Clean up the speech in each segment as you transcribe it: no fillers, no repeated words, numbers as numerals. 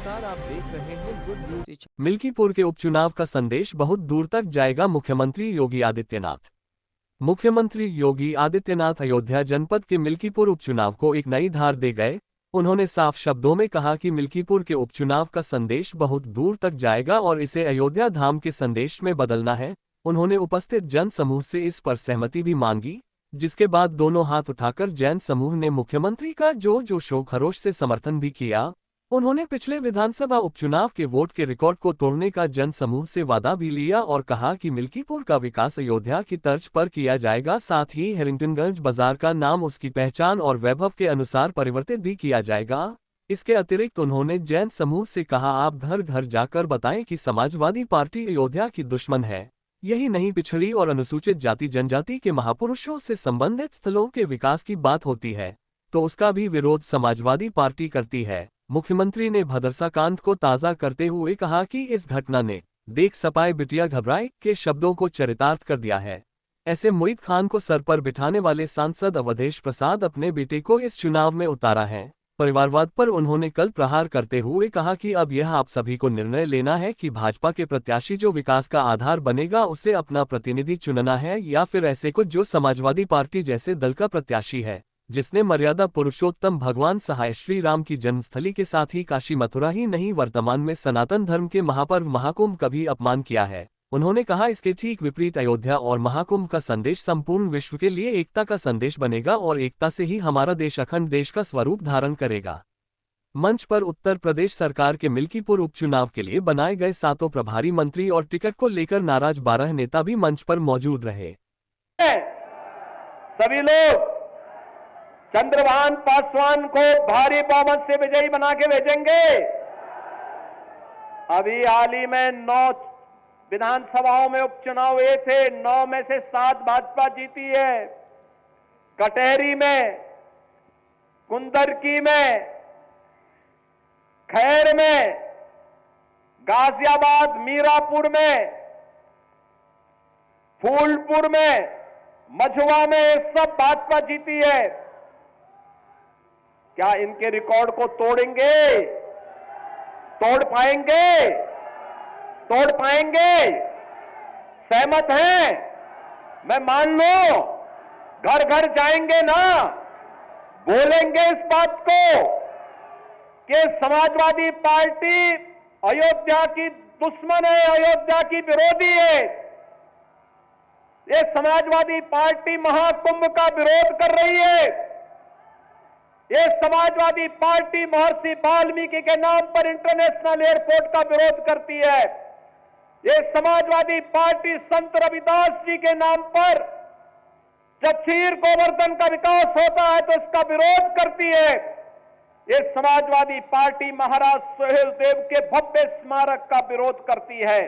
नमस्कार, आप देख रहे हैं गुड न्यूज। मिल्कीपुर के उपचुनाव का संदेश बहुत दूर तक जाएगा, मुख्यमंत्री योगी आदित्यनाथ। मुख्यमंत्री योगी आदित्यनाथ अयोध्या जनपद के मिल्कीपुर उपचुनाव को एक नई धार दे गए। उन्होंने साफ शब्दों में कहा कि मिल्कीपुर के उपचुनाव का संदेश बहुत दूर तक जाएगा और इसे अयोध्या धाम के संदेश में बदलना है। उन्होंने उपस्थित जन समूह से इस पर सहमति भी मांगी, जिसके बाद दोनों हाथ उठाकर जैन समूह ने मुख्यमंत्री का जोर खरोश से समर्थन भी किया। उन्होंने पिछले विधानसभा उपचुनाव के वोट के रिकॉर्ड को तोड़ने का जन समूह से वादा भी लिया और कहा कि मिल्कीपुर का विकास अयोध्या की तर्ज पर किया जाएगा। साथ ही हेरिंगटनगंज बाजार का नाम उसकी पहचान और वैभव के अनुसार परिवर्तित भी किया जाएगा। इसके अतिरिक्त उन्होंने जैन समूह से कहा, आप घर घर जाकर बताएं कि समाजवादी पार्टी अयोध्या की दुश्मन है। यही नहीं, पिछड़ी और अनुसूचित जाति जनजाति के महापुरुषों से संबंधित स्थलों के विकास की बात होती है तो उसका भी विरोध समाजवादी पार्टी करती है। मुख्यमंत्री ने भदरसा कांड को ताज़ा करते हुए कहा कि इस घटना ने देख सपाए बिटिया घबराए के शब्दों को चरितार्थ कर दिया है। ऐसे मुईद खान को सर पर बिठाने वाले सांसद अवधेश प्रसाद अपने बेटे को इस चुनाव में उतारा है। परिवारवाद पर उन्होंने कल प्रहार करते हुए कहा कि अब यह आप सभी को निर्णय लेना है कि भाजपा के प्रत्याशी जो विकास का आधार बनेगा उसे अपना प्रतिनिधि चुनना है या फिर ऐसे को जो समाजवादी पार्टी जैसे दल का प्रत्याशी है, जिसने मर्यादा पुरुषोत्तम भगवान सहाय श्री राम की जन्मस्थली के साथ ही काशी मथुरा ही नहीं वर्तमान में सनातन धर्म के महापर्व महाकुंभ का भी अपमान किया है। उन्होंने कहा, इसके ठीक विपरीत अयोध्या और महाकुंभ का संदेश संपूर्ण विश्व के लिए एकता का संदेश बनेगा और एकता से ही हमारा देश अखंड देश का स्वरूप धारण करेगा। मंच पर उत्तर प्रदेश सरकार के मिल्कीपुर उपचुनाव के लिए बनाए गए 7 प्रभारी मंत्री और टिकट को लेकर नाराज 12 नेता भी मंच पर मौजूद रहे। सभी लोग चंद्रभान पासवान को भारी बहुमत से विजयी बना के भेजेंगे। अभी हाल ही में 9 विधानसभाओं में उपचुनाव हुए थे, 9 में से 7 भाजपा जीती है। कटहरी में, कुंदरकी में, खैर में, गाजियाबाद, मीरापुर में, फूलपुर में, मझुआ में, ये सब भाजपा जीती है। क्या इनके रिकॉर्ड को तोड़ेंगे? तोड़ पाएंगे? तोड़ पाएंगे? सहमत हैं? मैं मान लो घर घर जाएंगे ना, बोलेंगे इस बात को कि समाजवादी पार्टी अयोध्या की दुश्मन है, अयोध्या की विरोधी है। ये समाजवादी पार्टी महाकुंभ का विरोध कर रही है। ये समाजवादी पार्टी महर्षि वाल्मीकि के नाम पर इंटरनेशनल एयरपोर्ट का विरोध करती है। ये समाजवादी पार्टी संत रविदास जी के नाम पर जब क्षीर गोवर्धन का विकास होता है तो इसका विरोध करती है। ये समाजवादी पार्टी महाराज सोहेल देव के भव्य स्मारक का विरोध करती है।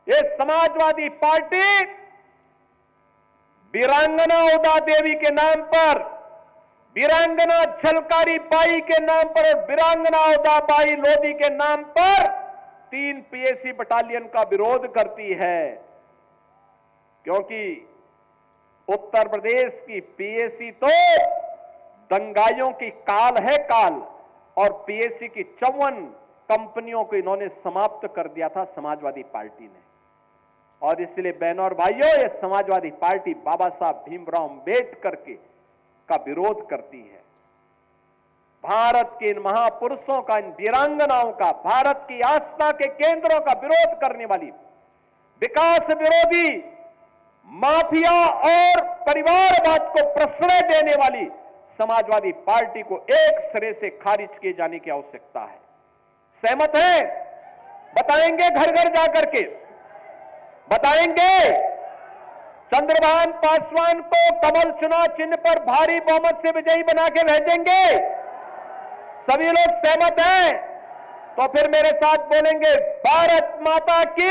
ये समाजवादी पार्टी वीरांगना उदा देवी के नाम पर, वीरांगना झलकारी बाई के नाम पर और वीरांगना उदा बाई लोधी के नाम पर 3 पीएसी बटालियन का विरोध करती है। क्योंकि उत्तर प्रदेश की पीएसी तो दंगाइयों की काल है काल, और पीएसी की 54 कंपनियों को इन्होंने समाप्त कर दिया था समाजवादी पार्टी ने। और इसलिए बहनों और भाइयों, ये समाजवादी पार्टी बाबा साहब भीमराव अम्बेडकर का विरोध करती है। भारत के इन महापुरुषों का, इन वीरांगनाओं का, भारत की आस्था के केंद्रों का विरोध करने वाली, विकास विरोधी, माफिया और परिवारवाद को प्रश्रय देने वाली समाजवादी पार्टी को एक सिरे से खारिज किए जाने की आवश्यकता है। सहमत हैं? बताएंगे घर घर जाकर के, बताएंगे चंद्रभान पासवान को कमल चुनाव चिन्ह पर भारी बहुमत से विजयी बना के भेजेंगे। सभी लोग सहमत हैं? तो फिर मेरे साथ बोलेंगे, भारत माता की